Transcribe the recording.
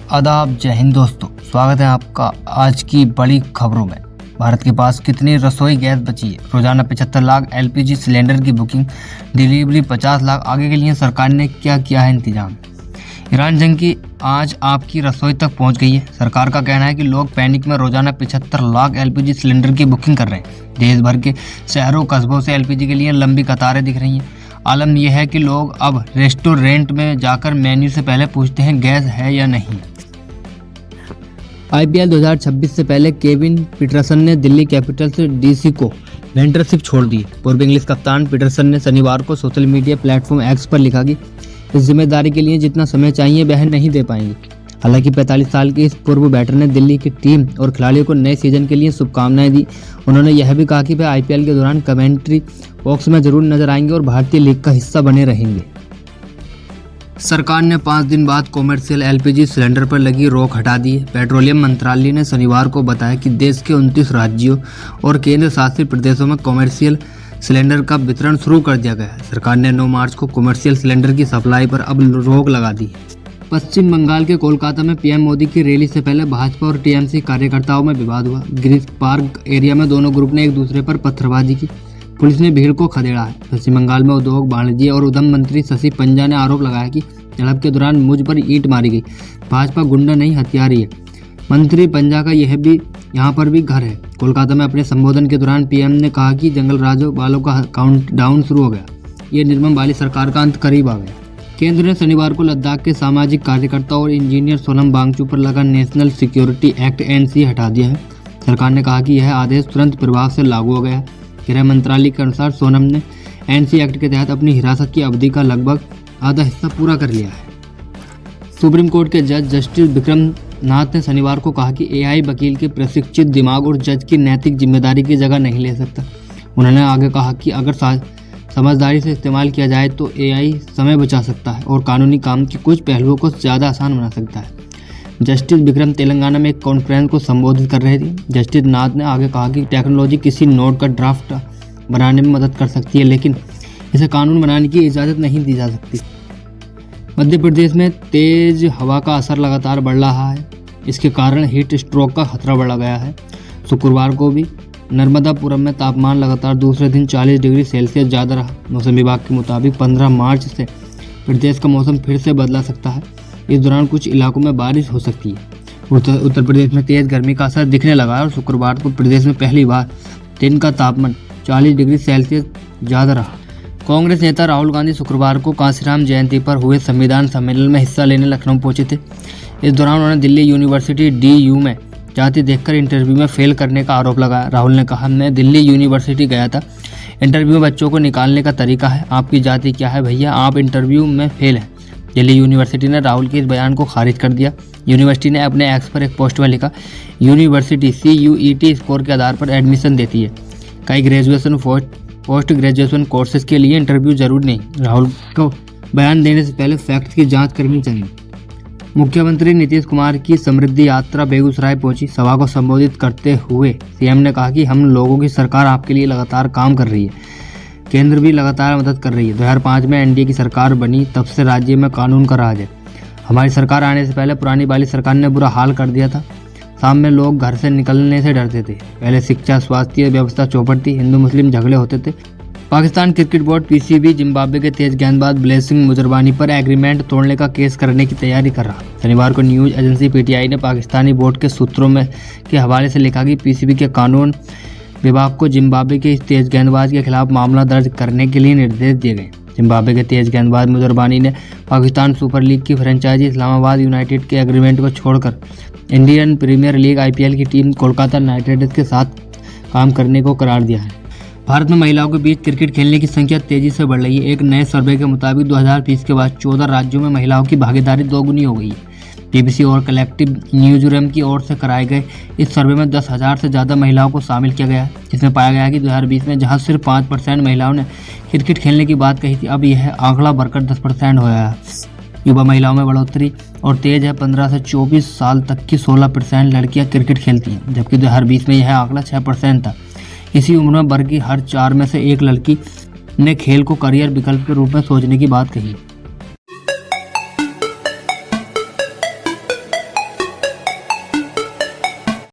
आदाब, जय हिंद दोस्तों। स्वागत है आपका आज की बड़ी खबरों में। भारत के पास कितनी रसोई गैस बची है? रोजाना 75 लाख एलपीजी सिलेंडर की बुकिंग, डिलीवरी 50 लाख। आगे के लिए सरकार ने क्या किया है इंतजाम? ईरान जंग की आज आपकी रसोई तक पहुंच गई है। सरकार का कहना है कि लोग पैनिक में रोजाना 75 लाख एलपीजी सिलेंडर की बुकिंग कर रहे हैं। देश भर के शहरों कस्बों से एलपीजी के लिए लंबी कतारें दिख रही हैं। आलम यह है कि लोग अब रेस्टोरेंट में जाकर मेन्यू से पहले पूछते हैं गैस है या नहीं। आईपीएल 2026 से पहले केविन पीटरसन ने दिल्ली कैपिटल्स डीसी को मेंटरशिप छोड़ दी। पूर्व इंग्लिश कप्तान पीटरसन ने शनिवार को सोशल मीडिया प्लेटफॉर्म एक्स पर लिखा कि इस जिम्मेदारी के लिए जितना समय चाहिए वह नहीं दे पाएंगे। हालांकि 45 साल के इस पूर्व बैटर ने दिल्ली की टीम और खिलाड़ियों को नए सीजन के लिए शुभकामनाएं दी। उन्होंने यह भी कहा कि वे आईपीएल के दौरान कमेंट्री बॉक्स में जरूर नजर आएंगे और भारतीय लीग का हिस्सा बने रहेंगे। सरकार ने 5 दिन बाद कॉमर्शियल एलपीजी सिलेंडर पर लगी रोक हटा दी है। पेट्रोलियम मंत्रालय ने शनिवार को बताया कि देश के 29 राज्यों और केंद्र शासित प्रदेशों में कॉमर्शियल सिलेंडर का वितरण शुरू कर दिया गया है। सरकार ने 9 मार्च को कॉमर्शियल सिलेंडर की सप्लाई पर अब रोक लगा दी है। पश्चिम बंगाल के कोलकाता में पीएम मोदी की रैली से पहले भाजपा और टीएमसी कार्यकर्ताओं में विवाद हुआ। गिरीश पार्क एरिया में दोनों ग्रुप ने एक दूसरे पर पत्थरबाजी की। पुलिस ने भीड़ को खदेड़ा है। पश्चिम बंगाल में उद्योग, वाणिज्य और उद्यम मंत्री शशि पंजा ने आरोप लगाया कि झड़प के दौरान मुझ पर ईंट मारी गई। भाजपा गुंडा नहीं, हथियारी है। मंत्री पंजा का यहाँ पर भी घर है। कोलकाता में अपने संबोधन के दौरान पीएम ने कहा कि जंगल राजों वालों का काउंटडाउन शुरू हो गया। ये निर्मम वाली सरकार का अंत करीब आ गया। केंद्र ने शनिवार को लद्दाख के सामाजिक कार्यकर्ता और इंजीनियर सोनम वांगचुक पर लगा नेशनल सिक्योरिटी एक्ट एनसी हटा दिया है। सरकार ने कहा कि यह आदेश तुरंत प्रभाव से लागू हो गया। गृह मंत्रालय के अनुसार सोनम ने एनसी एक्ट के तहत अपनी हिरासत की अवधि का लगभग आधा हिस्सा पूरा कर लिया है। सुप्रीम कोर्ट के जज जस्टिस विक्रम नाथ ने शनिवार को कहा कि एआई वकील के प्रशिक्षित दिमाग और जज की नैतिक जिम्मेदारी की जगह नहीं ले सकता। उन्होंने आगे कहा कि अगर समझदारी से इस्तेमाल किया जाए तो एआई समय बचा सकता है और कानूनी काम के कुछ पहलुओं को ज़्यादा आसान बना सकता है। जस्टिस विक्रम तेलंगाना में एक कॉन्फ्रेंस को संबोधित कर रहे थे। जस्टिस नाथ ने आगे कहा कि टेक्नोलॉजी किसी नोट का ड्राफ्ट बनाने में मदद कर सकती है, लेकिन इसे कानून बनाने की इजाज़त नहीं दी जा सकती। मध्य प्रदेश में तेज हवा का असर लगातार बढ़ रहा है। इसके कारण हीट स्ट्रोक का खतरा बढ़ गया है। शुक्रवार को भी नर्मदापुरम में तापमान लगातार दूसरे दिन 40 डिग्री सेल्सियस ज़्यादा रहा। मौसम विभाग के मुताबिक 15 मार्च से प्रदेश का मौसम फिर से बदला सकता है। इस दौरान कुछ इलाकों में बारिश हो सकती है। उत्तर प्रदेश में तेज़ गर्मी का असर दिखने लगा है और शुक्रवार को प्रदेश में पहली बार दिन का तापमान 40 डिग्री सेल्सियस ज़्यादा रहा। कांग्रेस नेता राहुल गांधी शुक्रवार को कांशीराम जयंती पर हुए संविधान सम्मेलन में हिस्सा लेने लखनऊ पहुंचे थे। इस दौरान उन्होंने दिल्ली यूनिवर्सिटी DU में जाति देखकर इंटरव्यू में फेल करने का आरोप लगाया। राहुल ने कहा, मैं दिल्ली यूनिवर्सिटी गया था। इंटरव्यू में बच्चों को निकालने का तरीका है। आपकी जाति क्या है भैया, आप इंटरव्यू में फेल हैं। दिल्ली यूनिवर्सिटी ने राहुल के इस बयान को खारिज कर दिया। यूनिवर्सिटी ने अपने एक्स पर एक पोस्ट में लिखा, यूनिवर्सिटी CUET स्कोर के आधार पर एडमिशन देती है। कई ग्रेजुएशन पोस्ट ग्रेजुएशन कोर्सेज के लिए इंटरव्यू जरूरी नहीं। राहुल को बयान देने से पहले फैक्ट की जांच करनी चाहिए। मुख्यमंत्री नीतीश कुमार की समृद्धि यात्रा बेगूसराय पहुंची। सभा को संबोधित करते हुए सीएम ने कहा कि हम लोगों की सरकार आपके लिए लगातार काम कर रही है। केंद्र भी लगातार मदद कर रही है। 2005 में एनडीए की सरकार बनी, तब से राज्य में कानून का राज है। हमारी सरकार आने से पहले पुरानी वाली सरकार ने बुरा हाल कर दिया था। शाम में लोग घर से निकलने से डरते थे। पहले शिक्षा, स्वास्थ्य व्यवस्था चौपट थी। हिंदू मुस्लिम झगड़े होते थे। Pakistan cricket board PCB Zimbabwe के तेज गेंदबाज ब्लेसिंग मुजरबानी पर एग्रीमेंट तोड़ने का केस करने की तैयारी कर रहा। शनिवार को न्यूज एजेंसी PTI ने पाकिस्तानी बोर्ड के सूत्रों में के हवाले से लिखा कि PCB के कानून विभाग को जिम्बाब्वे के इस तेज गेंदबाज के खिलाफ मामला दर्ज करने के लिए निर्देश दिए गए। जिम्बाब्वे के तेज गेंदबाज मुजरबानी ने पाकिस्तान सुपर लीग की फ्रेंचाइजी इस्लामाबाद यूनाइटेड के एग्रीमेंट को छोड़कर इंडियन प्रीमियर लीग IPL की टीम कोलकाता नाइट राइडर्स के साथ काम करने को करार दिया है। भारत में महिलाओं के बीच क्रिकेट खेलने की संख्या तेजी से बढ़ रही है। एक नए सर्वे के मुताबिक 2020 के बाद 14 राज्यों में महिलाओं की भागीदारी दोगुनी हो गई है। BBC और कलेक्टिव न्यूज़रूम की ओर से कराए गए इस सर्वे में 10,000 से ज़्यादा महिलाओं को शामिल किया गया है। जिसमें पाया गया कि 2020 में जहां सिर्फ 5% महिलाओं ने क्रिकेट खेलने की बात कही थी, अब यह आंकड़ा बढ़कर 10% हो गया है। युवा महिलाओं में बढ़ोतरी और तेज है। 15 से 24 साल तक की 16% लड़कियां क्रिकेट खेलती हैं, जबकि 2020 में यह आंकड़ा 6% था। इसी उम्र में वर्ग की हर 4 में से 1 लड़की ने खेल को करियर विकल्प के रूप में सोचने की बात कही।